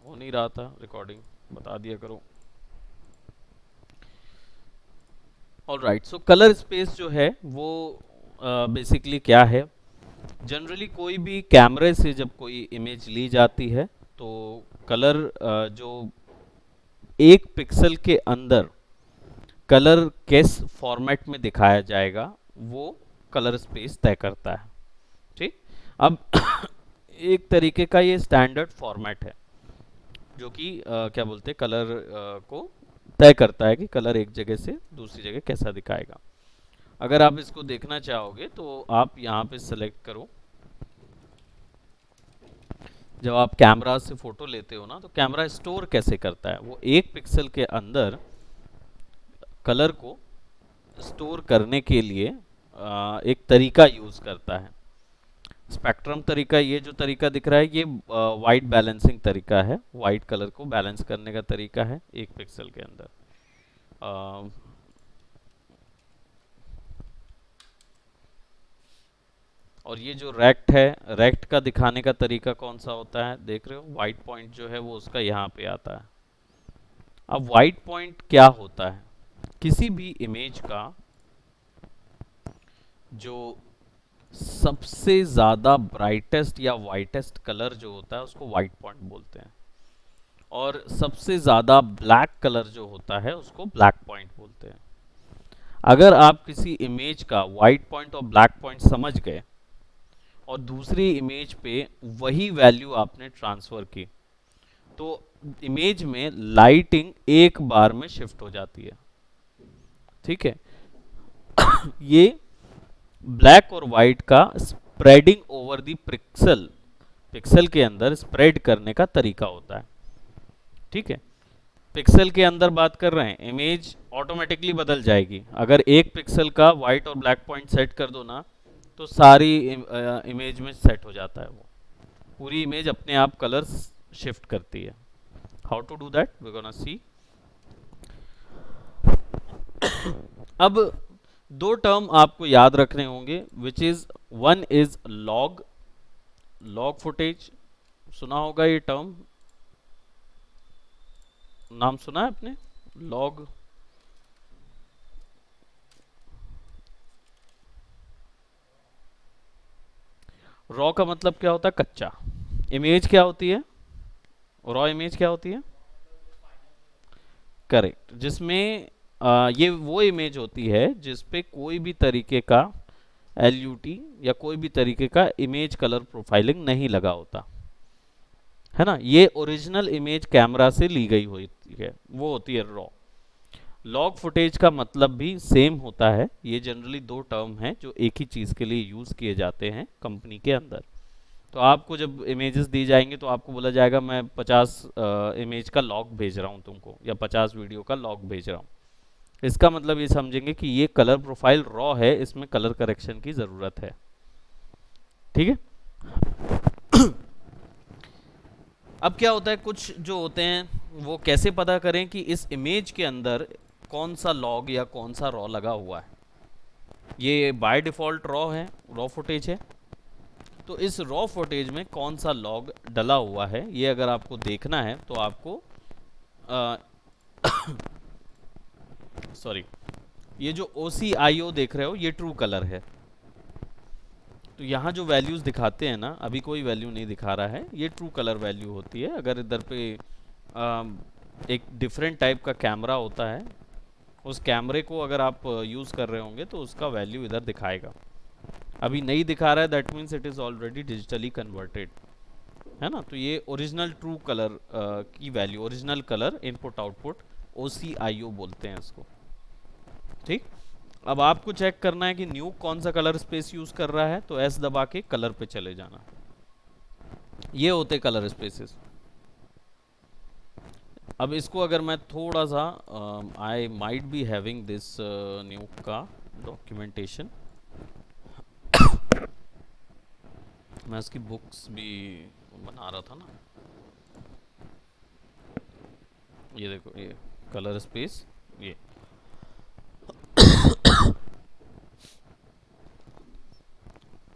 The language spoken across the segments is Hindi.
हो नहीं रहा था रिकॉर्डिंग, बता दिया करो। ऑलराइट, सो कलर स्पेस जो है वो बेसिकली क्या है। जनरली कोई भी कैमरे से जब कोई इमेज ली जाती है तो कलर जो एक पिक्सल के अंदर कलर किस फॉर्मेट में दिखाया जाएगा वो कलर स्पेस तय करता है। ठीक। अब एक तरीके का ये स्टैंडर्ड फॉर्मेट है जो कि क्या बोलते हैं कलर को तय करता है कि कलर एक जगह से दूसरी जगह कैसा दिखाएगा। अगर आप इसको देखना चाहोगे तो आप यहाँ पे सेलेक्ट करो। जब आप कैमरा से फोटो लेते हो ना तो कैमरा स्टोर कैसे करता है, वो एक पिक्सल के अंदर कलर को स्टोर करने के लिए एक तरीका यूज करता है। स्पेक्ट्रम तरीका, ये जो तरीका दिख रहा है ये वाइट बैलेंसिंग तरीका है, वाइट कलर को बैलेंस करने का तरीका है एक पिक्सल के अंदर। अ, और ये जो रेक्ट है, रेक्ट का दिखाने का तरीका कौन सा होता है, देख रहे हो वाइट पॉइंट जो है वो उसका यहाँ पे आता है। अब वाइट पॉइंट क्या होता है, किसी भी इमेज का जो सबसे ज़्यादा ब्राइटेस्ट या वाइटेस्ट कलर जो होता है उसको वाइट पॉइंट बोलते हैं, और सबसे ज़्यादा ब्लैक कलर जो होता है उसको ब्लैक पॉइंट बोलते हैं। अगर आप किसी इमेज का वाइट पॉइंट और ब्लैक पॉइंट समझ गए और दूसरी इमेज पे वही वैल्यू आपने ट्रांसफ़र की तो इमेज में लाइटिंग एक बार में शिफ्ट हो जाती है। ठीक है। ये ब्लैक और वाइट का spreading over the pixel, pixel के अंदर स्प्रेड करने का तरीका होता है। ठीक है। पिक्सल के अंदर बात कर रहे हैं, इमेज ऑटोमेटिकली बदल जाएगी। अगर एक पिक्सल का वाइट और ब्लैक पॉइंट सेट कर दो ना तो सारी इमेज में सेट हो जाता है, वो पूरी इमेज अपने आप कलर्स शिफ्ट करती है। How to do that we gonna see. अब दो टर्म आपको याद रखने होंगे, which is one is log, log footage, सुना होगा ये टर्म, नाम सुना है आपने लॉग। रॉ का मतलब क्या होता है, कच्चा। इमेज क्या होती है, रॉ इमेज क्या होती है, करेक्ट, जिसमें ये वो इमेज होती है जिस पे कोई भी तरीके का एलयूटी या कोई भी तरीके का इमेज कलर प्रोफाइलिंग नहीं लगा होता है ना। ये ओरिजिनल इमेज कैमरा से ली गई होती है, वो होती है रॉ। लॉग फुटेज का मतलब भी सेम होता है। ये जनरली दो टर्म हैं जो एक ही चीज़ के लिए यूज़ किए जाते हैं कंपनी के अंदर। तो आपको जब इमेजेस दी जाएंगी तो आपको बोला जाएगा मैं 50 इमेज का लॉग भेज रहा हूँ तुमको, या 50 वीडियो का लॉग भेज रहा हूँ। इसका मतलब ये समझेंगे कि ये कलर प्रोफाइल रॉ है, इसमें कलर करेक्शन की ज़रूरत है। ठीक है। अब क्या होता है, कुछ जो होते हैं वो कैसे पता करें कि इस इमेज के अंदर कौन सा लॉग या कौन सा रॉ लगा हुआ है। ये बाय डिफ़ॉल्ट रॉ है, रॉ फुटेज है। तो इस रॉ फुटेज में कौन सा लॉग डला हुआ है ये अगर आपको देखना है तो आपको सॉरी, ये जो OCIO देख रहे हो ये ट्रू कलर है। तो यहाँ जो वैल्यूज़ दिखाते हैं ना, अभी कोई वैल्यू नहीं दिखा रहा है, ये ट्रू कलर वैल्यू होती है। अगर इधर पे एक डिफरेंट टाइप का कैमरा होता है, उस कैमरे को अगर आप यूज़ कर रहे होंगे तो उसका वैल्यू इधर दिखाएगा। अभी नहीं दिखा रहा है, that means it is already digitally converted, है ना। तो ये ओरिजिनल ट्रू कलर की value, original colour input output OCIO बोलते हैं इसको। ठीक। अब आपको चेक करना है कि न्यू कौन सा कलर स्पेस यूज कर रहा है, तो एस दबा के कलर पे चले जाना। ये होते कलर स्पेसेस। अब इसको अगर मैं थोड़ा सा, I might be having this new का डॉक्यूमेंटेशन, मैं इसकी बुक्स भी बना रहा था ना। ये देखो, ये कलर स्पेस, ये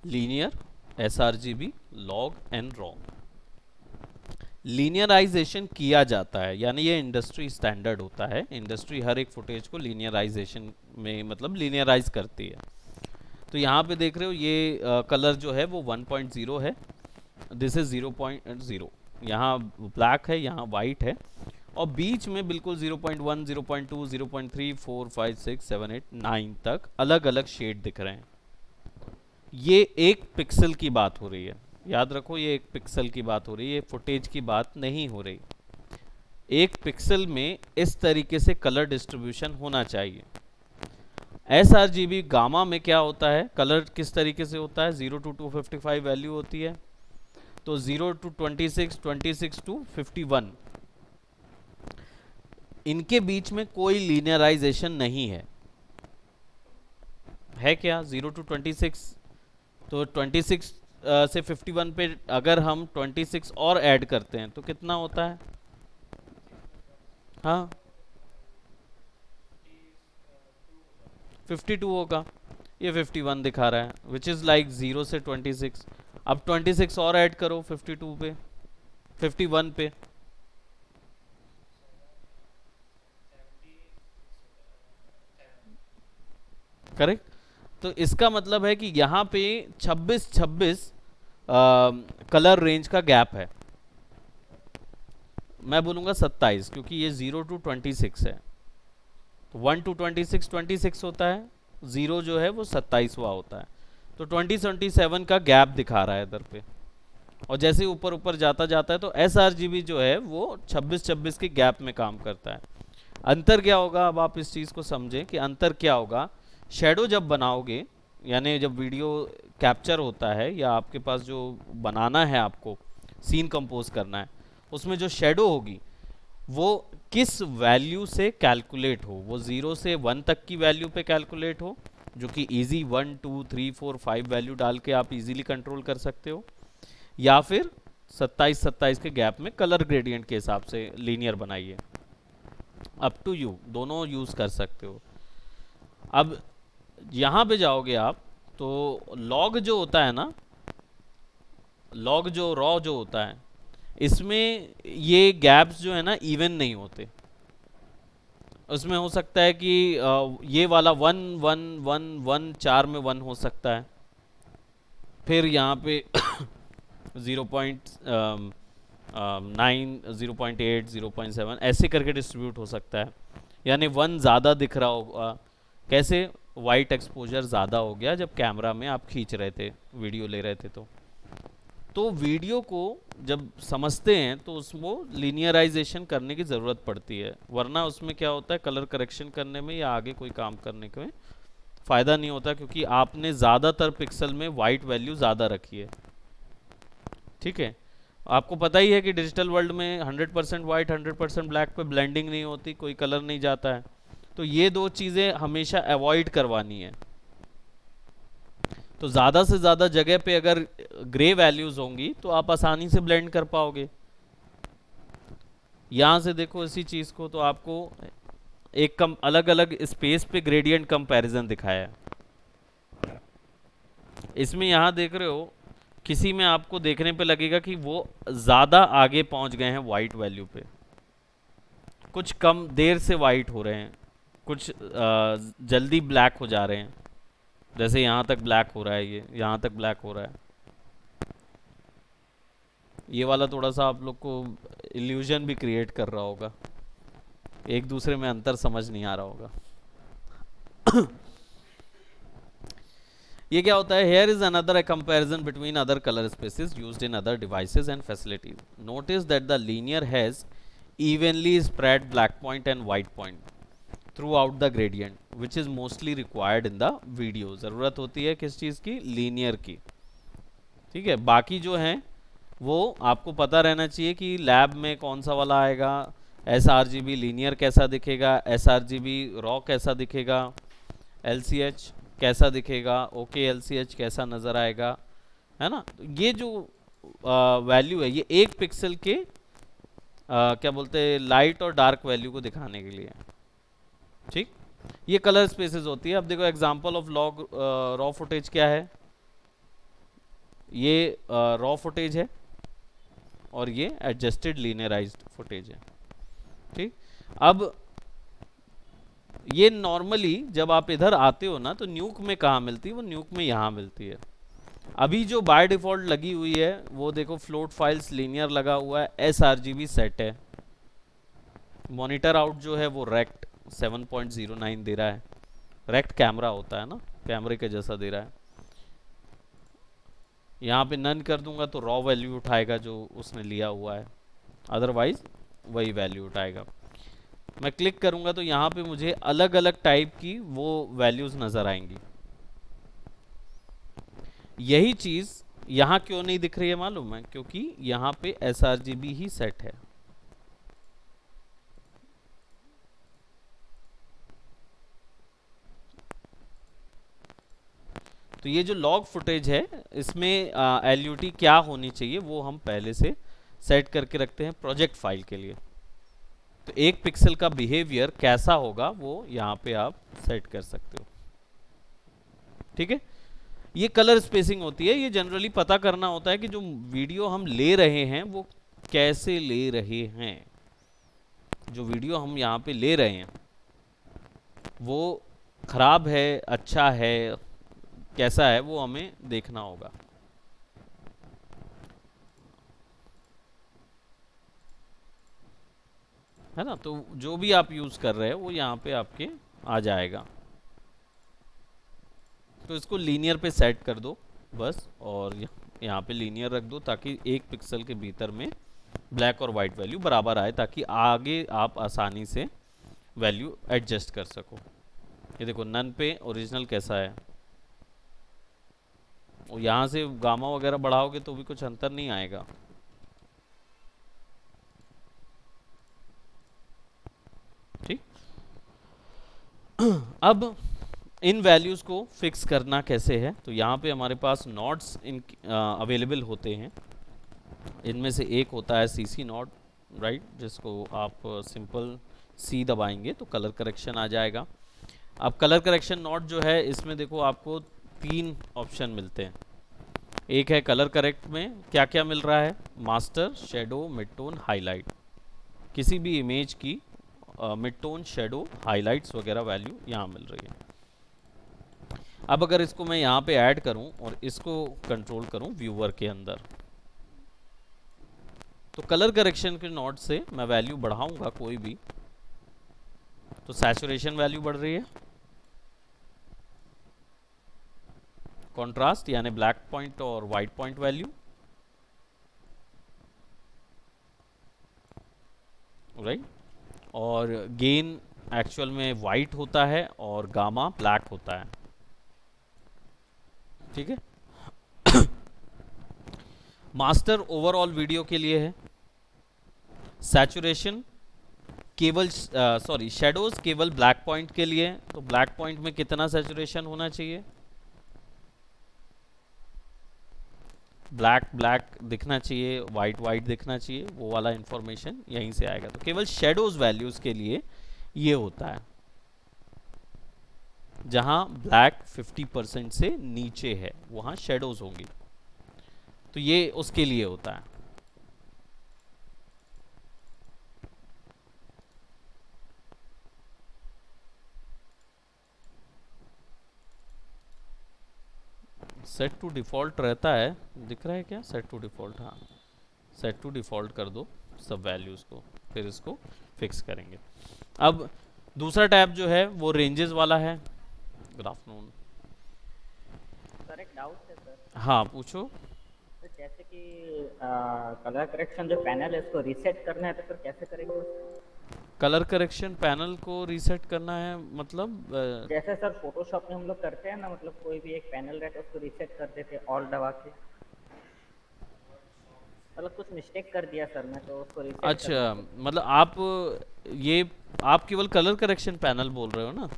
linear, sRGB, log and raw. Linearization किया जाता है, यानी ये इंडस्ट्री स्टैंडर्ड होता है, इंडस्ट्री हर एक फुटेज को लीनियराइजेशन में मतलब लीनियराइज करती है। तो यहाँ पे देख रहे हो ये कलर जो है वो 1.0 है, दिस इज 0.0, यहाँ ब्लैक है, यहाँ वाइट है, और बीच में बिल्कुल 0.1, 0.2, 0.3, 4, 5, 6, 7, 8, 9 तक अलग अलग शेड दिख रहे हैं। ये एक पिक्सल की बात हो रही है, याद रखो ये एक पिक्सल की बात हो रही है, ये फुटेज की बात नहीं हो रही। एक पिक्सल में इस तरीके से कलर डिस्ट्रीब्यूशन होना चाहिए। sRGB गामा में क्या होता है, कलर किस तरीके से होता है, 0 to 255 वैल्यू होती है, तो 0 to 26, 26 to 51, इनके बीच में कोई लीनियराइजेशन नहीं है क्या, 0 to 26, तो 26 से 51 पे अगर हम 26 और ऐड करते हैं तो कितना होता है, हाँ 52 होगा, ये 51 दिखा रहा है, विच इज़ लाइक 0 से 26। अब 26 और ऐड करो 52 पे, 51 पे, करेक्ट। तो इसका मतलब है कि यहाँ पे 26 कलर रेंज का गैप है, मैं बोलूँगा 27, क्योंकि ये 0 to 26 है, तो 1 to 26 26 होता है, 0 जो है वो 27वां होता है, तो 27 का गैप दिखा रहा है इधर पे। और जैसे ऊपर ऊपर जाता जाता है तो sRGB जो है वो 26 के गैप में काम करता है। अंतर क्या होगा, अब आप इस चीज़ को समझें कि अंतर क्या होगा। शेडो जब बनाओगे, यानी जब वीडियो कैप्चर होता है या आपके पास जो बनाना है, आपको सीन कंपोज करना है, उसमें जो शेडो होगी वो किस वैल्यू से कैलकुलेट हो, वो 0 से 1 तक की वैल्यू पे कैलकुलेट हो, जो कि इजी 1, 2, 3, 4, 5 वैल्यू डाल के आप इजीली कंट्रोल कर सकते हो, या फिर 27 के गैप में कलर ग्रेडियंट के हिसाब से लीनियर बनाइए, अप टू यू, दोनों यूज़ कर सकते हो। अब यहाँ पे जाओगे आप तो लॉग जो होता है ना, लॉग जो रॉ जो होता है, इसमें ये गैप्स जो है ना इवन नहीं होते, उसमें हो सकता है कि ये वाला 1 1 1 1 4 में 1 हो सकता है, फिर यहाँ पे 0.9, 0.8, 0.7 ऐसे करके डिस्ट्रीब्यूट हो सकता है, यानी 1 ज़्यादा दिख रहा होगा, कैसे, वाइट एक्सपोजर ज़्यादा हो गया जब कैमरा में आप खींच रहे थे, वीडियो ले रहे थे, तो वीडियो को जब समझते हैं तो उसको लीनियराइजेशन करने की ज़रूरत पड़ती है, वरना उसमें क्या होता है, कलर करेक्शन करने में या आगे कोई काम करने में फ़ायदा नहीं होता, क्योंकि आपने ज़्यादातर पिक्सल में वाइट वैल्यू ज़्यादा रखी है। ठीक है, आपको पता ही है कि डिजिटल वर्ल्ड में 100% वाइट 100% ब्लैक पे ब्लेंडिंग नहीं होती, कोई कलर नहीं जाता है, तो ये दो चीज़ें हमेशा अवॉइड करवानी है। तो ज़्यादा से ज़्यादा जगह पे अगर ग्रे वैल्यूज़ होंगी तो आप आसानी से ब्लेंड कर पाओगे। यहाँ से देखो इसी चीज़ को, तो आपको एक अलग अलग स्पेस पे ग्रेडियंट कंपैरिजन दिखाया है। इसमें यहाँ देख रहे हो, किसी में आपको देखने पे लगेगा कि वो ज़्यादा आगे पहुँच गए हैं वाइट वैल्यू पे, कुछ कम देर से वाइट हो रहे हैं, कुछ जल्दी ब्लैक हो जा रहे हैं, जैसे यहाँ तक ब्लैक हो रहा है, ये यहाँ तक ब्लैक हो रहा है, ये वाला थोड़ा सा आप लोग को इल्यूजन भी क्रिएट कर रहा होगा, एक दूसरे में अंतर समझ नहीं आ रहा होगा। ये क्या होता है, here is another comparison between other colour spaces used in other devices and facilities. Notice that the linear has evenly spread black point and white point throughout the gradient which is mostly required in the video। ज़रूरत होती है किस चीज़ की, लीनियर की। ठीक है, बाकी जो हैं वो आपको पता रहना चाहिए कि लैब में कौन सा वाला आएगा, sRGB लीनियर कैसा दिखेगा, sRGB रॉ कैसा दिखेगा, LCH कैसा दिखेगा, OKLCH कैसा नज़र आएगा, है ना। ये जो वैल्यू है ये एक पिक्सल के क्या बोलते हैं, लाइट और डार्क वैल्यू को दिखाने के लिए। ठीक, ये कलर स्पेसेस होती है। अब देखो example of log raw footage क्या है, ये रॉ फुटेज है, और ये एडजस्टेड लीनियराइज्ड फुटेज है। ठीक, अब ये नॉर्मली जब आप इधर आते हो ना तो न्यूक में कहाँ मिलती है, वो न्यूक में यहाँ मिलती है। अभी जो बाय डिफॉल्ट लगी हुई है वो देखो फ्लोट फाइल्स लीनियर लगा हुआ है, sRGB सेट है। मॉनिटर आउट जो है वो रेक्ट 7.09 दे रहा है, रेक्ट कैमरा होता है ना, कैमरे के जैसा दे रहा है। यहाँ पे नन कर दूंगा तो रॉ वैल्यू उठाएगा जो उसने लिया हुआ है, अदरवाइज वही वैल्यू उठाएगा। मैं क्लिक करूंगा तो यहाँ पे मुझे अलग अलग टाइप की वो वैल्यूज नजर आएंगी। यही चीज यहाँ क्यों नहीं दिख रही है मालूम है, क्योंकि यहाँ पे sRGB ही सेट है। तो ये जो लॉग फुटेज है इसमें LUT क्या होनी चाहिए वो हम पहले से सेट करके रखते हैं प्रोजेक्ट फाइल के लिए। तो एक पिक्सल का बिहेवियर कैसा होगा वो यहाँ पे आप सेट कर सकते हो। ठीक है, ये कलर स्पेसिंग होती है, ये जनरली पता करना होता है कि जो वीडियो हम ले रहे हैं वो कैसे ले रहे हैं। जो वीडियो हम यहाँ पे ले रहे हैं वो खराब है, अच्छा है, कैसा है, वो हमें देखना होगा। है ना, तो जो भी आप यूज कर रहे हैं वो यहाँ पे आपके आ जाएगा। तो इसको लीनियर पे सेट कर दो बस, और यहाँ पे लीनियर रख दो ताकि एक पिक्सल के भीतर में ब्लैक और वाइट वैल्यू बराबर आए, ताकि आगे आप आसानी से वैल्यू एडजस्ट कर सको। ये देखो नन पे ओरिजिनल कैसा है, और यहाँ से गामा वगैरह बढ़ाओगे तो भी कुछ अंतर नहीं आएगा। ठीक, अब इन वैल्यूज़ को फिक्स करना कैसे है, तो यहाँ पे हमारे पास नॉड्स इन अवेलेबल होते हैं। इनमें से एक होता है CC नॉड, राइट, जिसको आप सिंपल C दबाएंगे तो कलर करेक्शन आ जाएगा। अब कलर करेक्शन नॉड जो है इसमें देखो आपको 3 ऑप्शन मिलते हैं। एक है कलर करेक्ट में क्या क्या मिल रहा है, master, shadow, mid tone, highlight. किसी भी इमेज की मिड टोन, शेडो, हाईलाइट्स वगैरह वैल्यू यहाँ मिल रही है। अब अगर इसको मैं यहाँ पे ऐड करूं और इसको कंट्रोल करूं व्यूअर के अंदर, तो कलर करेक्शन के नॉड से मैं वैल्यू बढ़ाऊंगा कोई भी, तो सैचुरेशन वैल्यू बढ़ रही है, कंट्रास्ट यानी ब्लैक पॉइंट और वाइट पॉइंट वैल्यू, राइट, और गेन एक्चुअल में वाइट होता है और गामा ब्लैक होता है। ठीक है, मास्टर ओवरऑल वीडियो के लिए है, सैचुरेशन केवल शेडोज केवल ब्लैक पॉइंट के लिए, तो ब्लैक पॉइंट में कितना सैचुरेशन होना चाहिए, ब्लैक ब्लैक दिखना चाहिए, वाइट वाइट दिखना चाहिए, वो वाला इंफॉर्मेशन यहीं से आएगा। तो केवल शेडोज वैल्यूज के लिए ये होता है, जहां ब्लैक 50% से नीचे है वहां शेडोज होंगी, तो ये उसके लिए होता है। सेट टू डिफ़ॉल्ट रहता है, दिख रहा है क्या, सेट टू डिफ़ॉल्ट, हाँ सेट टू डिफ़ॉल्ट कर दो सब वैल्यूज़ को, फिर इसको फिक्स करेंगे। अब दूसरा टैब जो है वो रेंजेस वाला है। गुड आफ्टरनून सर, एक डाउट है सर। हाँ पूछो। तो जैसे कि कलर करेक्शन जो पैनल है उसको रीसेट करना है तो फिर कैसे करेंगे उसको? कलर करेक्शन पैनल को रीसेट करना है मतलब जैसे सर फोटोशॉप में हम लोग करते हैं ना, मतलब कोई भी एक पैनल रहता है उसको रीसेट कर देते हैं ऑल दबा के। मतलब कुछ मिस्टेक कर दिया सर मैं, तो उसको रीसेट करना अच्छा, है। मतलब ये आप केवल कलर करेक्शन पैनल बोल रहे हो ना?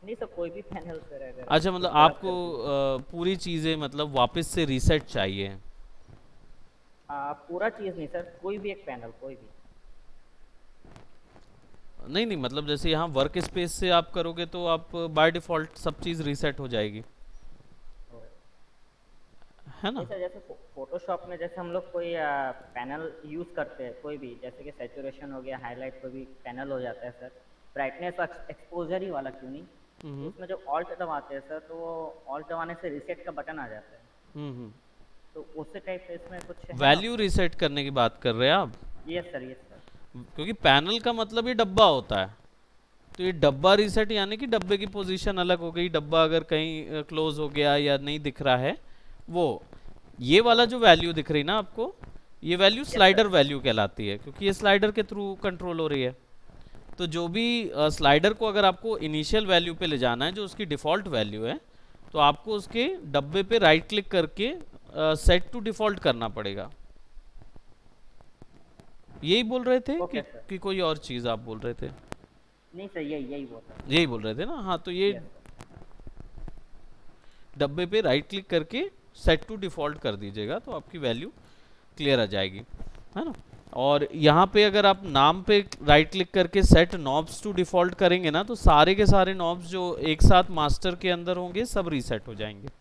नहीं सर, कोई भी पैनल सर अगर अच्छा, मतलब कुछ गलत आपको कर दी। पूरी चीज़ें मतलब वापस से रीसेट चाहिए? पूरा चीज़ नहीं सर, कोई भी एक पैनल, कोई भी। नहीं नहीं, मतलब जैसे यहाँ वर्क स्पेस से आप करोगे तो आप बाय डिफ़ॉल्ट सब चीज़ रीसेट हो जाएगी, है नहीं ना। सर, जैसे फोटोशॉप में जैसे हम लोग कोई पैनल यूज़ करते हैं, कोई भी जैसे कि सैचुरेशन हो गया, हाईलाइट, कोई भी पैनल हो जाता है सर, ब्राइटनेस और एक्सपोजर ही वाला क्यों नहीं, तो हम्म उसमें जब ऑल्ट दबाते हैं सर, तो वो ऑल्ट दबाने से रिसेट का बटन आ जाता है। हम्म। तो उसी टाइप से इसमें कुछ है वैल्यू ऑप्शन? रीसेट करने की बात कर रहे हैं आप? Yes sir, yes sir. क्योंकि पैनल का मतलब ये डब्बा होता है, तो ये डब्बा रीसेट यानी कि डब्बे की पोजीशन अलग हो गई, डब्बा अगर कहीं क्लोज हो गया या नहीं दिख रहा है वो, ये वाला ओके जो सर। वैल्यू दिख रही ना आपको, ये value yes slider sir. Value कहलाती है, क्योंकि ये स्लाइडर के थ्रू कंट्रोल हो रही है। तो जो भी स्लाइडर को अगर आपको इनिशियल वैल्यू पे ले जाना है जो उसकी डिफ़ॉल्ट वैल्यू है, तो आपको उसके डब्बे पे राइट क्लिक करके सेट टू डिफ़ॉल्ट करना पड़ेगा। यही बोल रहे थे ओके सर। कि कोई और चीज़ आप बोल रहे थे? नहीं सर, यही यही बोल रहा यही बोल रहे थे ना, हाँ। तो ये था। Yes sir. डब्बे पे राइट क्लिक करके सेट टू डिफ़ॉल्ट कर दीजिएगा, तो आपकी वैल्यू क्लियर आ जाएगी, है ना। और यहाँ पे अगर आप नाम पे राइट क्लिक करके सेट नॉब्स टू डिफ़ॉल्ट करेंगे ना, तो सारे के सारे नॉब्स जो एक साथ मास्टर के अंदर होंगे सब रीसेट हो जाएंगे। सर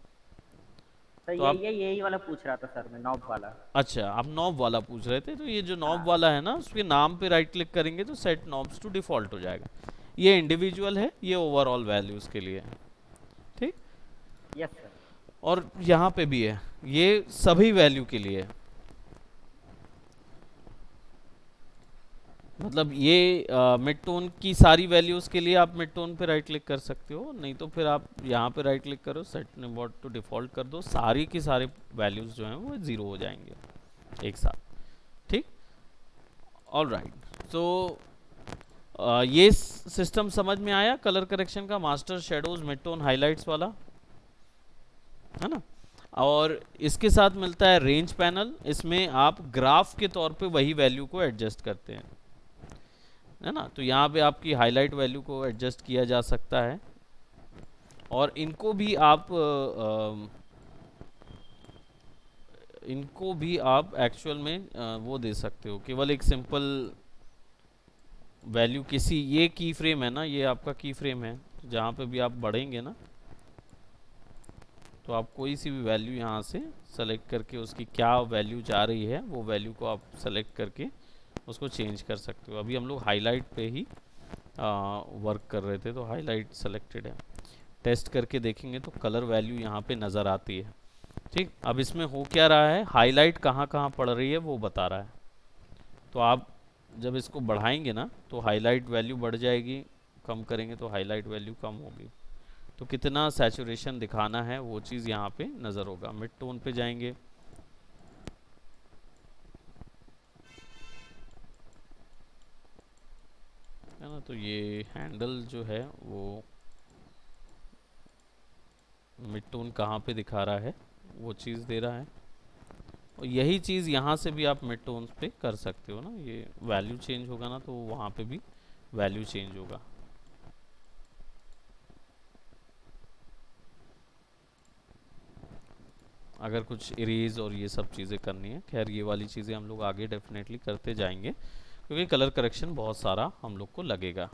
तो यही आप, यही यही वाला पूछ रहा था सर, मैं नॉब वाला। अच्छा आप नॉब वाला पूछ रहे थे, तो ये जो नॉब हाँ। वाला है ना, उसके नाम पे राइट क्लिक करेंगे तो सेट नॉब्स टू डिफ़ॉल्ट हो जाएगा। ये इंडिविजुअल है, ये ओवरऑल वैल्यूज़ के लिए है, ठीक। Yes sir. और यहाँ पे भी है, ये सभी वैल्यू के लिए है। मतलब ये मिड टोन की सारी वैल्यूज़ के लिए आप मिड टोन पे राइट क्लिक कर सकते हो, नहीं तो फिर आप यहाँ पे राइट क्लिक करो, सेट निबॉट टू डिफ़ॉल्ट कर दो, सारी की सारे वैल्यूज़ जो हैं वो ज़ीरो हो जाएंगे एक साथ, ठीक। All right. तो ये सिस्टम समझ में आया कलर करेक्शन का, master, shadows, mid tone, highlights वाला, है ना। और इसके साथ मिलता है रेंज पैनल, इसमें आप ग्राफ के तौर पे वही वैल्यू को एडजस्ट करते हैं, है ना। तो यहाँ पे आपकी हाईलाइट वैल्यू को एडजस्ट किया जा सकता है, और इनको भी आप एक्चुअल में वो दे सकते हो, केवल एक सिंपल वैल्यू किसी, ये की फ्रेम है ना, ये आपका की फ्रेम है, जहाँ पे भी आप बढ़ेंगे ना, तो आप कोई सी भी वैल्यू यहाँ से सेलेक्ट करके उसकी क्या वैल्यू जा रही है वो वैल्यू को आप सेलेक्ट करके उसको चेंज कर सकते हो। अभी हम लोग हाईलाइट पे ही वर्क कर रहे थे, तो हाईलाइट सेलेक्टेड है। टेस्ट करके देखेंगे तो कलर वैल्यू यहाँ पे नज़र आती है, ठीक। अब इसमें हो क्या रहा है, हाईलाइट कहाँ कहाँ पड़ रही है वो बता रहा है। तो आप जब इसको बढ़ाएंगे ना तो हाईलाइट वैल्यू बढ़ जाएगी, कम करेंगे तो हाईलाइट वैल्यू कम होगी। तो कितना सैचुरेशन दिखाना है वो चीज़ यहाँ पे नज़र होगा। मिड टोन पे जाएंगे, है ना। तो ये हैंडल जो है वो मिड टोन कहाँ पे दिखा रहा है वो चीज़ दे रहा है, और यही चीज़ यहाँ से भी आप मिड टोन पे कर सकते हो ना। ये वैल्यू चेंज होगा ना तो वहाँ पे भी वैल्यू चेंज होगा। अगर कुछ इरेज और ये सब चीज़ें करनी है, खैर ये वाली चीज़ें हम लोग आगे डेफिनेटली करते जाएंगे, क्योंकि कलर करेक्शन बहुत सारा हम लोग को लगेगा।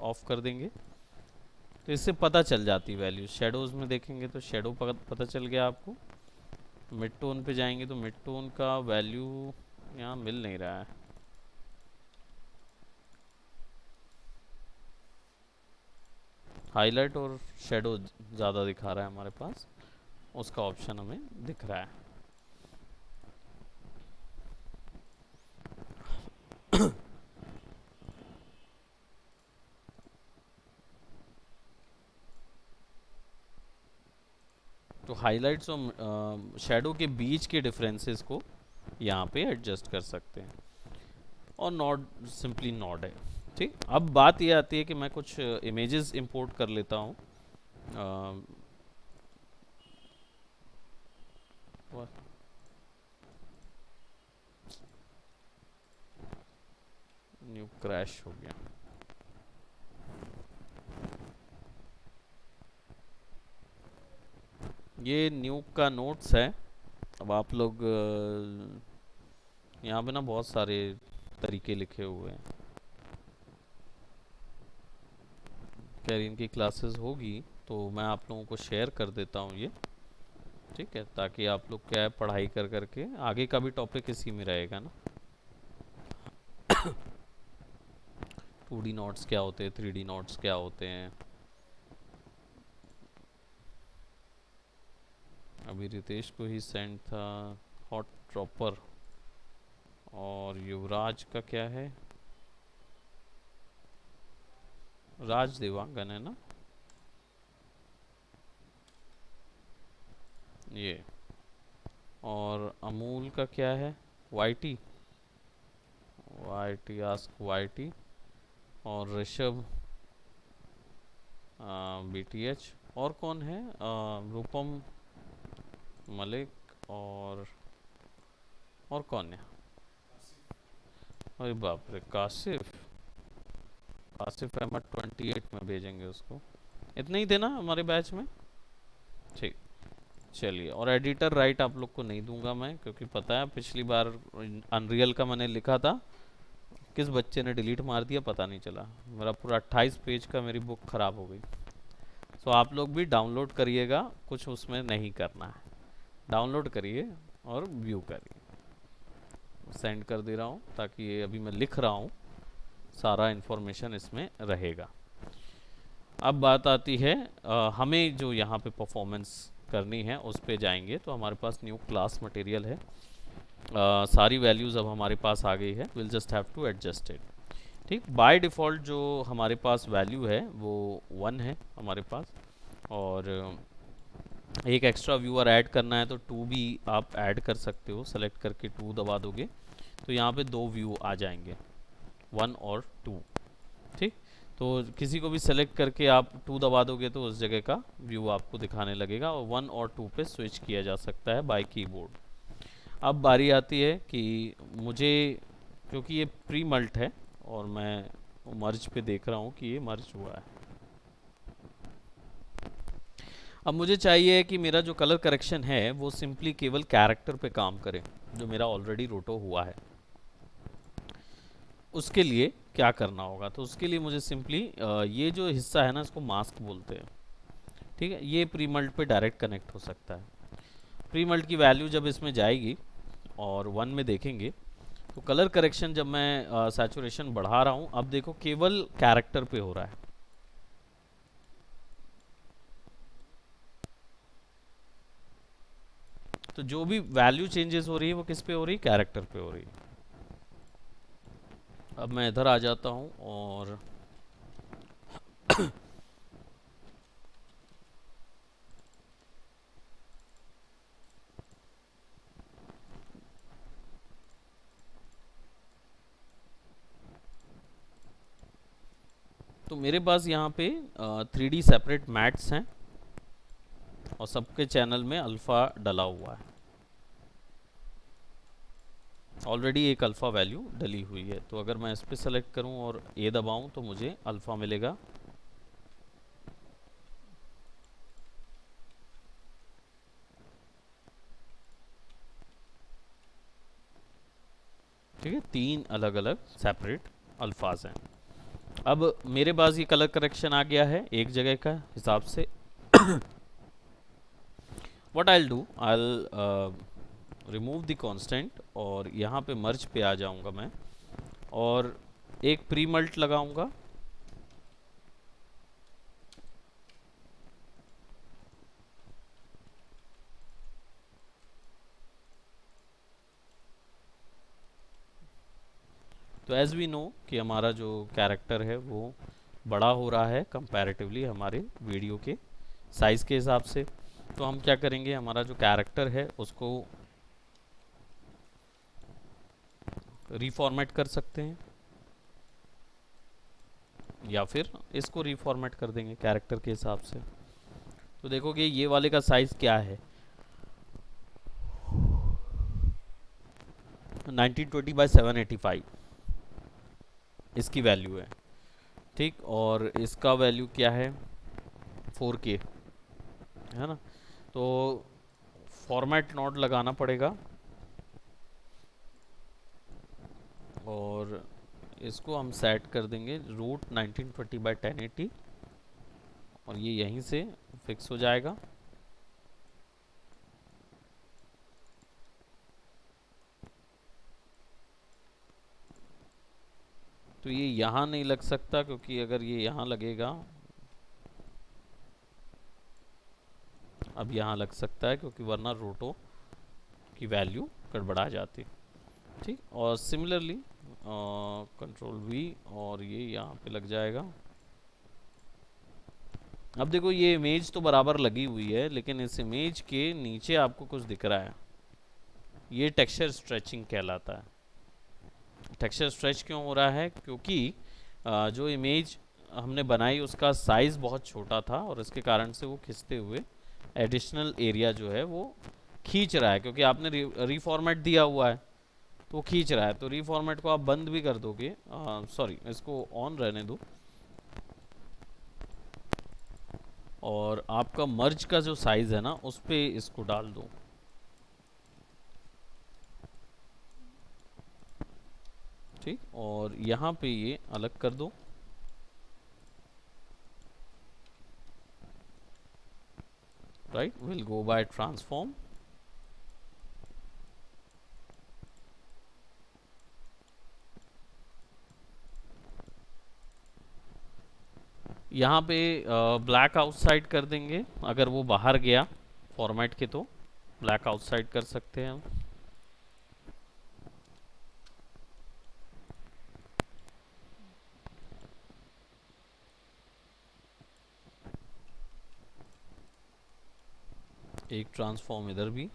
ऑफ कर देंगे तो इससे पता चल जाती वैल्यू। शेडोज़ में देखेंगे तो शेडो पता चल गया आपको। मिड टोन पे जाएंगे तो मिड टोन का वैल्यू यहाँ मिल नहीं रहा है। हाईलाइट और शेडो ज़्यादा दिखा रहा है हमारे पास, उसका ऑप्शन हमें दिख रहा है। तो हाइलाइट्स और शेडो के बीच के डिफरेंसेस को यहाँ पे एडजस्ट कर सकते हैं, और नॉड सिंपली नॉड है, ठीक। अब बात ये आती है कि मैं कुछ इमेजेस इंपोर्ट कर लेता हूँ। न्यू क्रैश हो गया। ये न्यू का नोट्स है। अब आप लोग यहाँ पे ना बहुत सारे तरीके लिखे हुए हैं, खैर इनकी क्लासेस होगी तो मैं आप लोगों को शेयर कर देता हूँ ये, ठीक है, ताकि आप लोग क्या है पढ़ाई कर करके आगे का भी टॉपिक इसी में रहेगा ना। 2D नोट्स क्या होते हैं, 3D नोट्स क्या होते हैं। अभी रितेश को ही सेंड था हॉट ड्रॉपर। और युवराज का क्या है, राज देवांगन है ना ये। और अमूल का क्या है, वाईटी, वाईटी आस्क वाईटी। और ऋषभ बीटीएच। और कौन है, रूपम मलिक। और कौन है, अरे बाप रे, कासिफ, कासिफ अहमद 28 में भेजेंगे उसको। इतने ही थे ना हमारे बैच में। ठीक, चलिए। और एडिटर राइट आप लोग को नहीं दूंगा मैं, क्योंकि पता है पिछली बार अनरियल का मैंने लिखा था, किस बच्चे ने डिलीट मार दिया पता नहीं चला, मेरा पूरा 28 पेज का मेरी बुक खराब हो गई। सो आप लोग भी डाउनलोड करिएगा, कुछ उसमें नहीं करना है, डाउनलोड करिए और व्यू करिए। सेंड कर दे रहा हूँ, ताकि ये अभी मैं लिख रहा हूँ, सारा इन्फॉर्मेशन इसमें रहेगा। अब बात आती है हमें जो यहाँ पे परफॉर्मेंस करनी है उस पे जाएंगे, तो हमारे पास न्यू क्लास मटेरियल है। सारी वैल्यूज़ अब हमारे पास आ गई है, will just have to adjust it. ठीक, बाय डिफ़ॉल्ट जो हमारे पास वैल्यू है वो 1 है हमारे पास। और एक एक्स्ट्रा व्यूअर ऐड करना है तो 2 भी आप ऐड कर सकते हो, सेलेक्ट करके 2 दबा दोगे तो यहाँ पे 2 व्यू आ जाएंगे, 1 और 2। ठीक, तो किसी को भी सेलेक्ट करके आप 2 दबा दोगे तो उस जगह का व्यू आपको दिखाने लगेगा, और 1 और 2 पे स्विच किया जा सकता है बाय कीबोर्ड। अब बारी आती है कि मुझे, क्योंकि ये प्री मल्ट है और मैं मर्ज पे देख रहा हूँ कि ये मर्ज हुआ है, अब मुझे चाहिए कि मेरा जो कलर करेक्शन है वो सिंपली केवल कैरेक्टर पे काम करे, जो मेरा ऑलरेडी रोटो हुआ है। उसके लिए क्या करना होगा, तो उसके लिए मुझे सिंपली ये जो हिस्सा है ना इसको मास्क बोलते हैं। ठीक है, ये प्री मल्ट पे डायरेक्ट कनेक्ट हो सकता है। प्री मल्ट की वैल्यू जब इसमें जाएगी और 1 में देखेंगे, तो कलर करेक्शन जब मैं सैचुरेशन बढ़ा रहा हूँ, अब देखो केवल कैरेक्टर पे हो रहा है। तो जो भी वैल्यू चेंजेस हो रही है वो किस पे हो रही है, कैरेक्टर पे हो रही है। अब मैं इधर आ जाता हूँ और तो मेरे पास यहाँ पे 3D सेपरेट मैट्स हैं और सबके चैनल में अल्फ़ा डला हुआ है, ऑलरेडी एक अल्फ़ा वैल्यू डली हुई है। तो अगर मैं इस पर सेलेक्ट करूं और ए दबाऊं तो मुझे अल्फ़ा मिलेगा। ठीक है, 3 अलग अलग सेपरेट अल्फाज हैं। अब मेरे पास ये कलर करेक्शन आ गया है एक जगह का हिसाब से। What I will do, I will remove the constant और यहाँ पे मर्ज पे आ जाऊँगा मैं, और एक प्री मल्ट लगाऊंगा। तो एज वी नो कि हमारा जो कैरेक्टर है वो बड़ा हो रहा है कंपैरेटिवली हमारे वीडियो के साइज़ के हिसाब से। तो हम क्या करेंगे, हमारा जो कैरेक्टर है उसको रीफॉर्मेट कर सकते हैं, या फिर इसको रीफॉर्मेट कर देंगे कैरेक्टर के हिसाब से। तो देखोगे ये वाले का साइज़ क्या है, 1920 by 785 इसकी वैल्यू है। ठीक, और इसका वैल्यू क्या है, 4K है ना। तो फॉर्मेट नोट लगाना पड़ेगा और इसको हम सेट कर देंगे रूट 1920 by 1080, और ये यहीं से फिक्स हो जाएगा। तो ये यहाँ नहीं लग सकता, क्योंकि अगर ये यहाँ लगेगा, अब यहाँ लग सकता है, क्योंकि वरना रोटो की वैल्यू गड़बड़ा जाती। ठीक, और सिमिलरली कंट्रोल वी, और ये यहाँ पे लग जाएगा। अब देखो ये इमेज तो बराबर लगी हुई है, लेकिन इस इमेज के नीचे आपको कुछ दिख रहा है, ये टेक्सचर स्ट्रेचिंग कहलाता है। टेक्सचर स्ट्रेच क्यों हो रहा है? क्योंकि जो इमेज हमने बनाई उसका साइज़ बहुत छोटा था, और इसके कारण से वो खिंचते हुए एडिशनल एरिया जो है वो खींच रहा है, क्योंकि आपने रीफॉर्मेट दिया हुआ है, तो वो खींच रहा है। तो रीफॉर्मेट को आप बंद भी कर दोगे, सॉरी इसको ऑन रहने दो, और आपका मर्ज का जो साइज़ है ना उस पे इसको डाल दो। ठीक, और यहाँ पे ये अलग कर दो। Right, will go by transform. यहाँ पे ब्लैक आउटसाइड कर देंगे, अगर वो बाहर गया फॉर्मेट के तो ब्लैक आउटसाइड कर सकते हैं हम। एक ट्रांसफॉर्म इधर भी।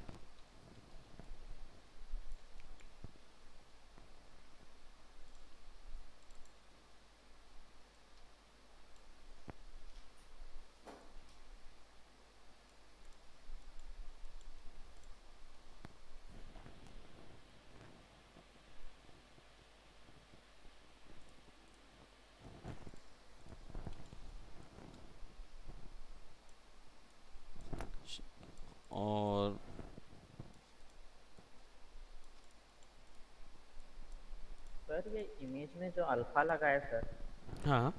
और सर ये इमेज में जो अल्फा लगा है सर, हाँ,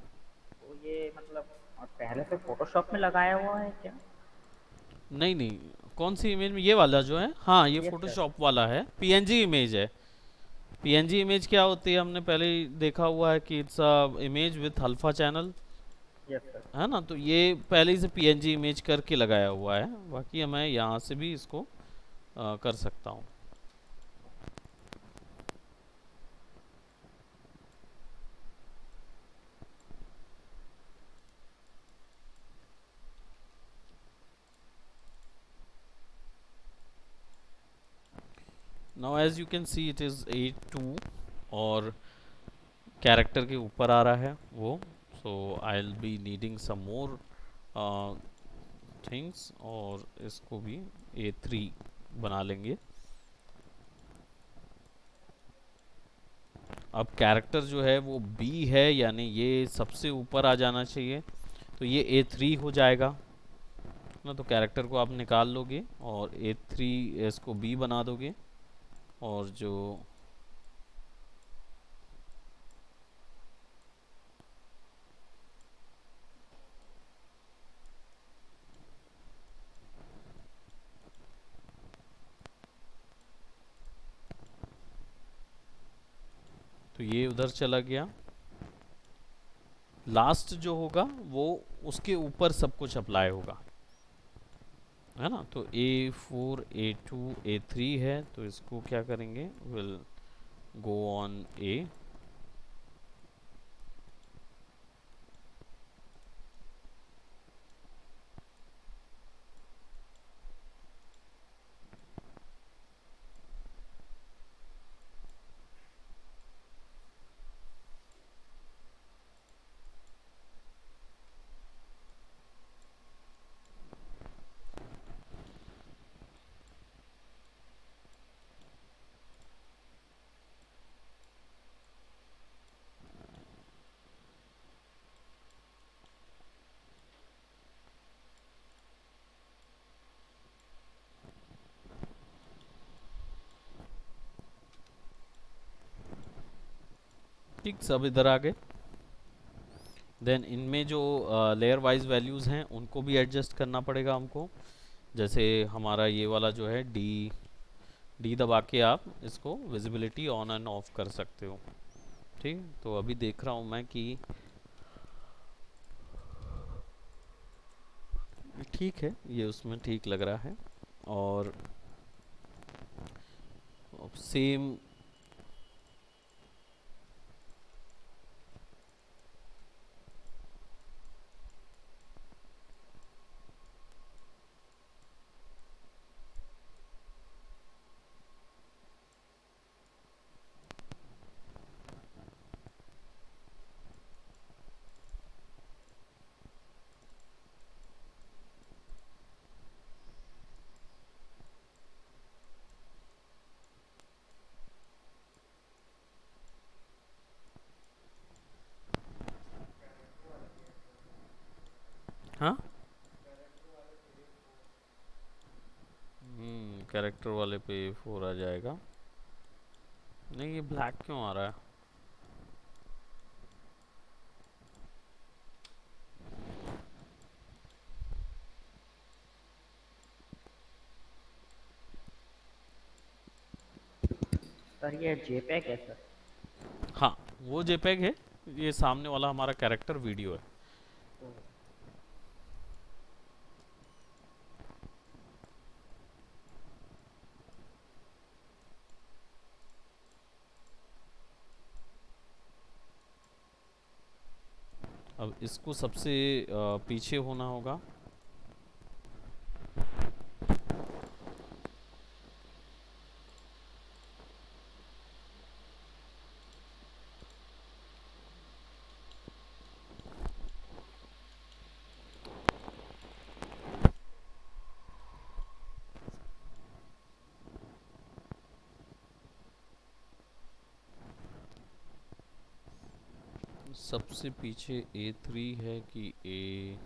तो ये मतलब और पहले से फोटोशॉप में लगाया हुआ है क्या? नहीं नहीं, कौन सी इमेज में? ये वाला जो है, हाँ ये यस सर। फोटोशॉप वाला है, पीएनजी इमेज है। पीएनजी इमेज क्या होती है, हमने पहले ही देखा हुआ है कि it's a image with alpha channel, yes sir. है ना। तो ये पहले ही से पीएनजी इमेज करके लगाया हुआ है, बाकी मैं यहाँ से भी इसको कर सकता हूँ। Now as you can see it is A2, और कैरेक्टर के ऊपर आ रहा है वो। So I will be needing some more things, और इसको भी A3 बना लेंगे। अब कैरेक्टर जो है वो B है, यानी ये सबसे ऊपर आ जाना चाहिए, तो ये A3 हो जाएगा ना। तो कैरेक्टर को आप निकाल लोगे और A3 इसको B बना दोगे, और जो तो ये उधर चला गया। लास्ट जो होगा वो उसके ऊपर सब कुछ अप्लाई होगा, है ना। तो A4 A2 A3 है, तो इसको क्या करेंगे, विल गो ऑन A। ठीक, सब इधर आ गए। देन इनमें जो लेयर वाइज वैल्यूज़ हैं उनको भी एडजस्ट करना पड़ेगा हमको। जैसे हमारा ये वाला जो है डी दबा के आप इसको विजिबिलिटी ऑन एंड ऑफ कर सकते हो। ठीक है, तो अभी देख रहा हूँ मैं कि ठीक है, ये उसमें ठीक लग रहा है। और सेम। हाँ, कैरेक्टर वाले पे 4 आ जाएगा। नहीं, ये ब्लैक क्यों आ रहा है? सर ये जेपेग है सर। हाँ, वो जेपेग है। ये सामने वाला हमारा कैरेक्टर वीडियो है। तो अब इसको सबसे पीछे होना होगा। सबसे पीछे A3 है कि ए?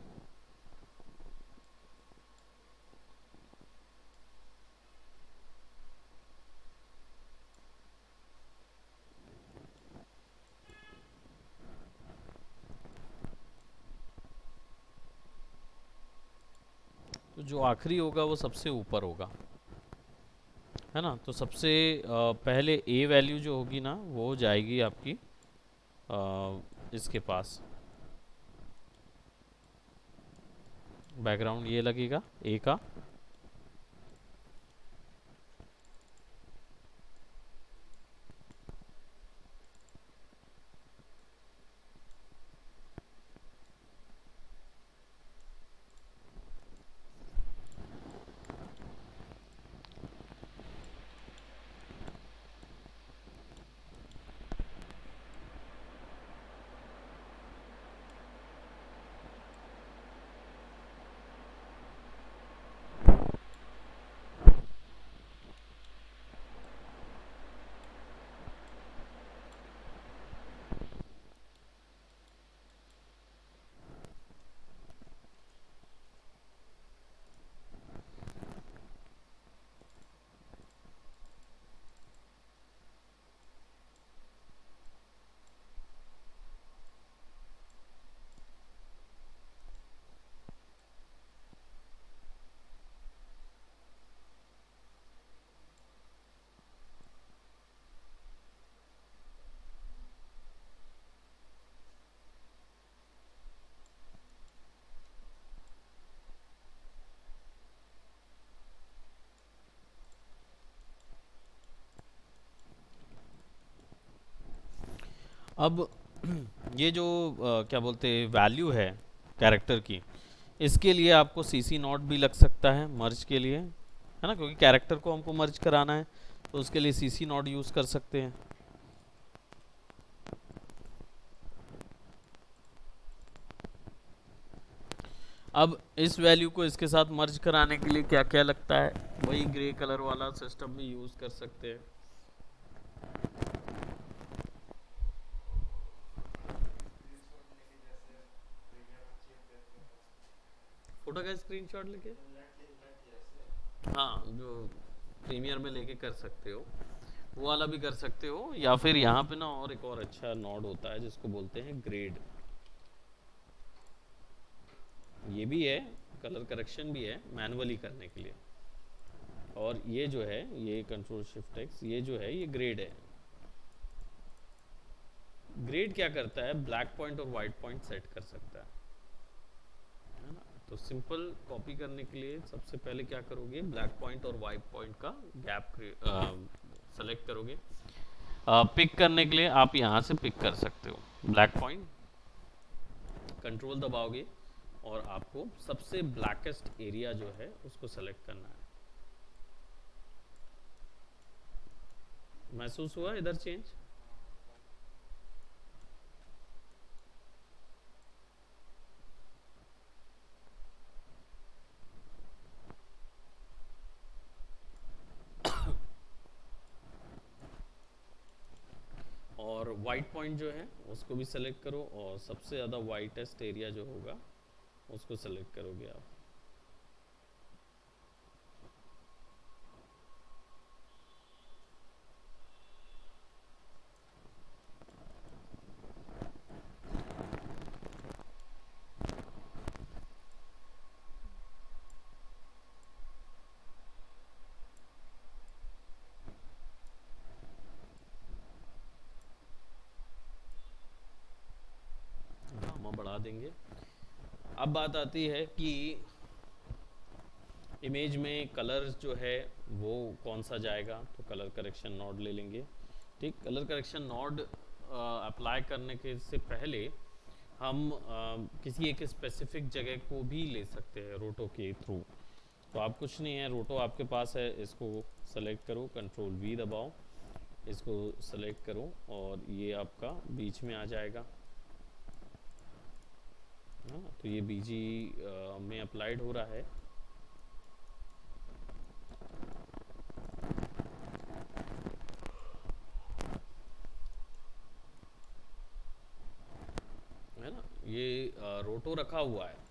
तो जो आखिरी होगा वो सबसे ऊपर होगा, है ना? तो सबसे पहले ए वैल्यू जो होगी ना, वो जाएगी आपकी इसके पास। बैकग्राउंड ये लगेगा ए का। अब ये जो क्या बोलते हैं वैल्यू है कैरेक्टर की, इसके लिए आपको सीसी नॉट भी लग सकता है मर्ज के लिए, है ना? क्योंकि कैरेक्टर को हमको मर्ज कराना है, तो उसके लिए सीसी नॉट यूज़ कर सकते हैं। अब इस वैल्यू को इसके साथ मर्ज कराने के लिए क्या क्या लगता है, वही ग्रे कलर वाला सिस्टम भी यूज़ कर सकते हैं। फोटो का स्क्रीनशॉट लेके, हाँ, जो प्रीमियर में लेके कर सकते हो वो वाला भी कर सकते हो, या फिर यहाँ पे ना और एक और अच्छा नॉड होता है जिसको बोलते हैं ग्रेड। ये भी है, कलर करेक्शन भी है मैनुअली करने के लिए। और ये जो है, ये कंट्रोल शिफ्ट एक्स, ये जो है ये ग्रेड है। ग्रेड क्या करता है, ब्लैक पॉइंट और वाइट पॉइंट सेट कर सकता है ना। तो सिंपल कॉपी करने के लिए सबसे पहले क्या करोगे, ब्लैक पॉइंट और वाइट पॉइंट का गैप सेलेक्ट करोगे। पिक करने के लिए आप यहाँ से पिक कर सकते हो ब्लैक पॉइंट, कंट्रोल दबाओगे और आपको सबसे ब्लैकेस्ट एरिया जो है उसको सेलेक्ट करना है। महसूस हुआ इधर चेंज? और वाइट पॉइंट जो है उसको भी सेलेक्ट करो और सबसे ज़्यादा वाइटेस्ट एरिया जो होगा उसको सेलेक्ट करोगे आप। गामा बढ़ा देंगे। अब बात आती है कि इमेज में कलर्स जो है वो कौन सा जाएगा, तो कलर करेक्शन नॉड ले लेंगे। ठीक, कलर करेक्शन नॉड अप्लाई करने के से पहले हम किसी एक स्पेसिफिक जगह को भी ले सकते हैं रोटो के थ्रू। तो आप कुछ नहीं है, रोटो आपके पास है, इसको सेलेक्ट करो, कंट्रोल वी दबाओ, इसको सेलेक्ट करो और ये आपका बीच में आ जाएगा। हाँ, तो ये बीजी में अप्लाइड हो रहा है। है ना, ये रोटो रखा हुआ है।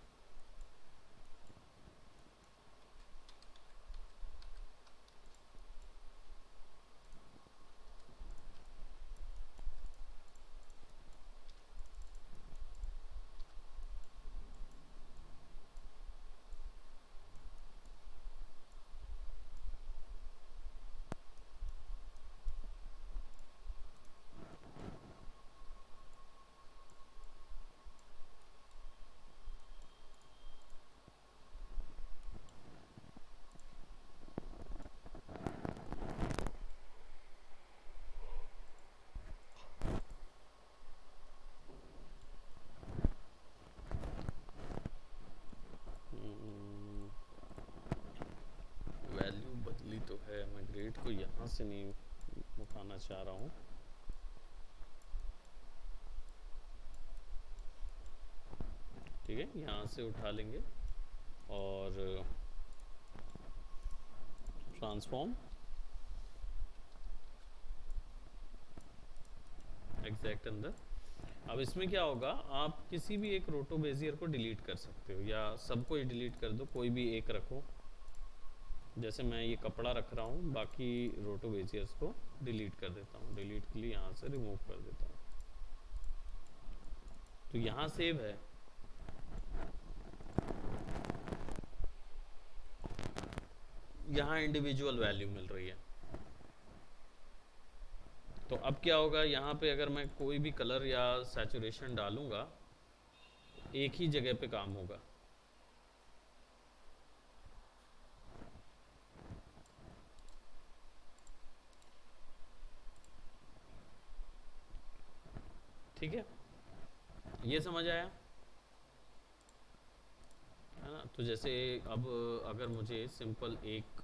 वैल्यू बदली तो है, मैं ग्रेड को यहाँ से नहीं उठाना चाह रहा हूँ। ठीक है, यहाँ से उठा लेंगे और ट्रांसफॉर्म एग्जैक्ट अंदर। अब इसमें क्या होगा, आप किसी भी एक रोटो बेजियर को डिलीट कर सकते हो या सबको ही डिलीट कर दो, कोई भी एक रखो। जैसे मैं ये कपड़ा रख रहा हूँ, बाकी रोटो बेजियर्स को डिलीट कर देता हूँ। डिलीट के लिए यहाँ से रिमूव कर देता हूँ। तो यहाँ सेव है, यहाँ इंडिविजुअल वैल्यू मिल रही है। तो अब क्या होगा, यहाँ पे अगर मैं कोई भी कलर या सैचुरेशन डालूंगा, एक ही जगह पे काम होगा। ठीक है, ये समझ आया है ना। तो जैसे अब अगर मुझे सिंपल एक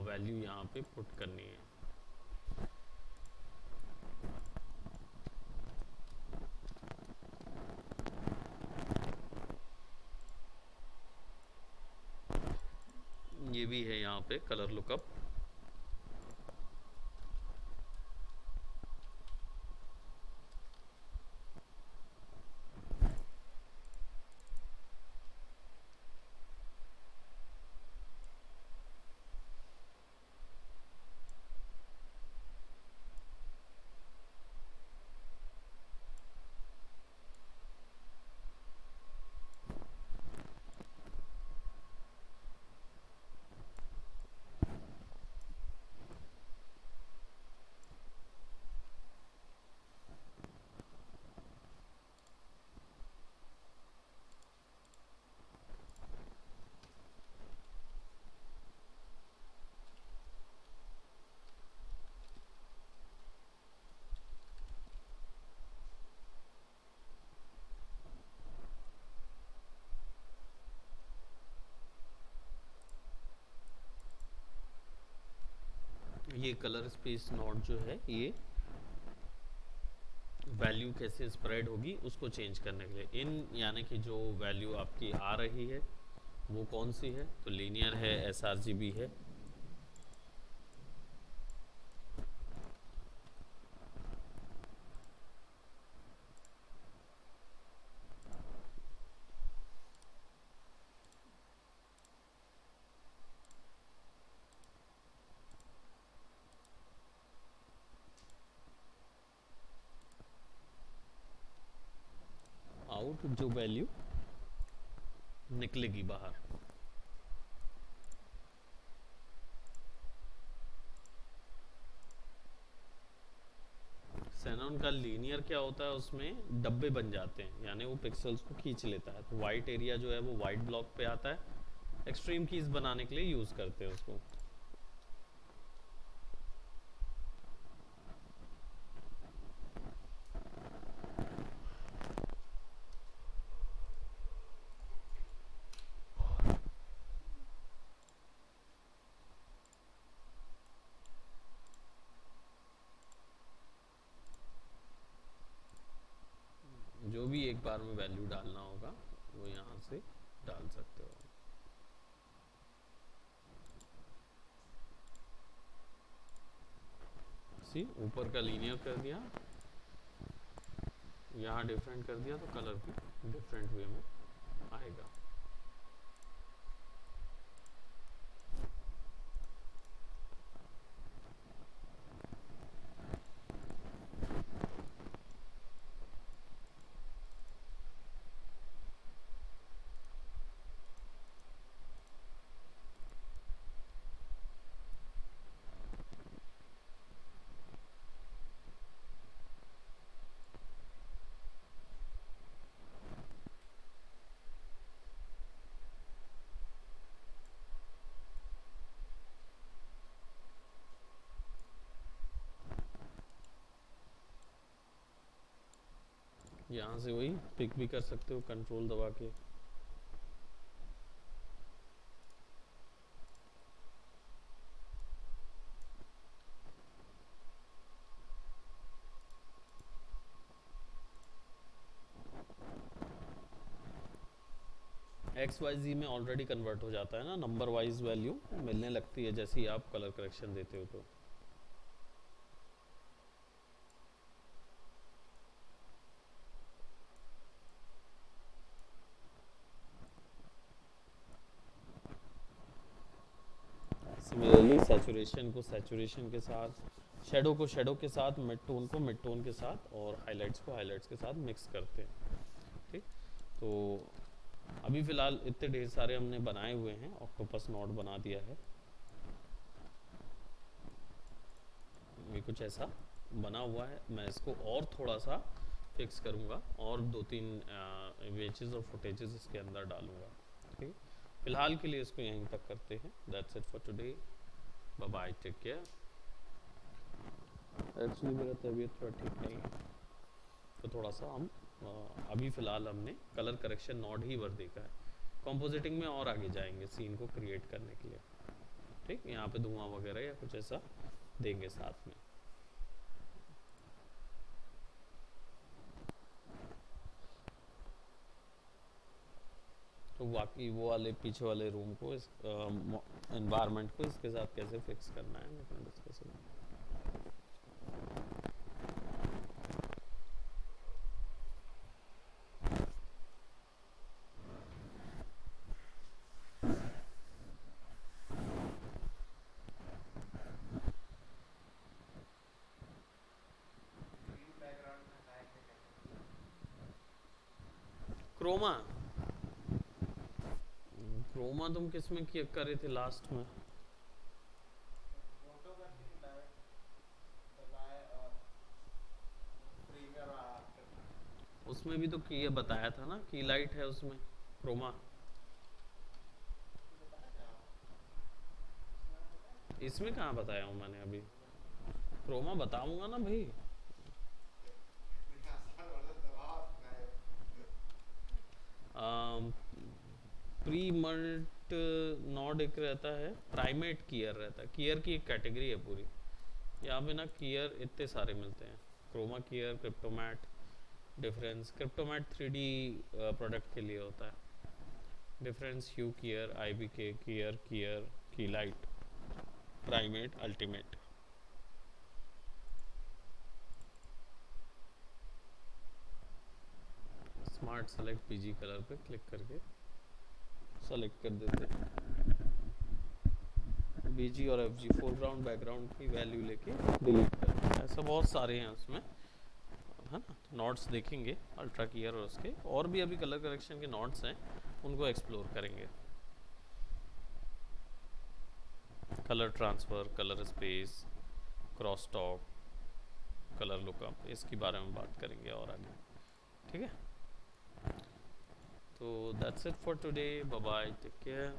वैल्यू यहाँ पे पुट करनी है, ये भी है यहाँ पे कलर लुकअप। ये कलर स्पेस नॉट जो है ये वैल्यू कैसे स्प्रेड होगी उसको चेंज करने के लिए, इन यानी कि जो वैल्यू आपकी आ रही है वो कौन सी है, तो लीनियर है, एस आर जी बी है। आउट जो वैल्यू निकलेगी बाहर। सैनॉन का लीनियर क्या होता है, उसमें डब्बे बन जाते हैं, यानी वो पिक्सल्स को खींच लेता है, तो वाइट एरिया जो है वो वाइट ब्लॉक पे आता है। एक्सट्रीम कीज बनाने के लिए यूज करते हैं उसको। जो भी एक बार में वैल्यू डालना होगा वो यहाँ से डाल सकते हो। सी ऊपर का लीनियर कर दिया, यहाँ डिफरेंट कर दिया, तो कलर भी डिफरेंट वे में आएगा। यहाँ से वही पिक भी कर सकते हो कंट्रोल दबा के। एक्स वाई जी में ऑलरेडी कन्वर्ट हो जाता है ना, नंबर वाइज वैल्यू मिलने लगती है जैसे ही आप कलर करेक्शन देते हो। तो सिमिलरली सैचुरेशन को सैचुरेशन के साथ, शेडो को शेडो के साथ, मिड टोन को मिड टोन के साथ, और हाइलाइट्स को हाइलाइट्स के साथ मिक्स करते हैं। ठीक, तो अभी फ़िलहाल इतने ढेर सारे हमने बनाए हुए हैं, ऑक्टोपस नॉट बना दिया है, ये कुछ ऐसा बना हुआ है। मैं इसको और थोड़ा सा फिक्स करूँगा और दो तीन इमेजेस और फुटेजेस इसके अंदर डालूँगा। ठीक, फिलहाल के लिए इसको यहीं तक करते हैं। That's it for today, bye bye, take care. Actually मेरा तबीयत थोड़ा ठीक नहीं है, तो थोड़ा सा हम अभी फ़िलहाल हमने कलर करेक्शन नॉड ही वर देखा है, कंपोजिटिंग में और आगे जाएंगे सीन को क्रिएट करने के लिए। ठीक, यहाँ पे धुआं वगैरह या कुछ ऐसा देंगे साथ में। तो बाकी वो वाले पीछे वाले रूम को, इस एनवायरनमेंट को इसके साथ कैसे फिक्स करना है मैं डिस्कस करूँगा। क्रोमा, क्रोमा तुम किस में किया करे थे लास्ट में? उसमें भी तो ये बताया था ना की लाइट है उसमें क्रोमा। इसमें कहाँ बताया हूँ मैंने अभी? क्रोमा बताऊंगा ना भाई। प्री मल्ट नॉड एक रहता है, प्राइमेट कीयर रहता है, कीयर की एक कैटेगरी है पूरी, यहाँ पे ना कीयर इतने सारे मिलते हैं, chroma keyer, cryptomatte, difference. Cryptomatte 3D product के लिए होता है। Difference, hue keyer, IBK keyer, keyer, keylight, primatte, ultimate. Smart select PG colour पे क्लिक करके सेलेक्ट कर देते हैं। BG और FG, फोरग्राउंड बैकग्राउंड की वैल्यू लेके डिलीट कर देते हैं। ऐसा बहुत सारे हैं उसमें, है ना। नोट्स देखेंगे अल्ट्रा कीयर और उसके, और भी अभी कलर करेक्शन के नोट्स हैं, उनको एक्सप्लोर करेंगे। Colour transfer, colour space, cross talk, colour lookup, इसके बारे में बात करेंगे और आगे। ठीक है, तो that's it for today, bye bye, take care.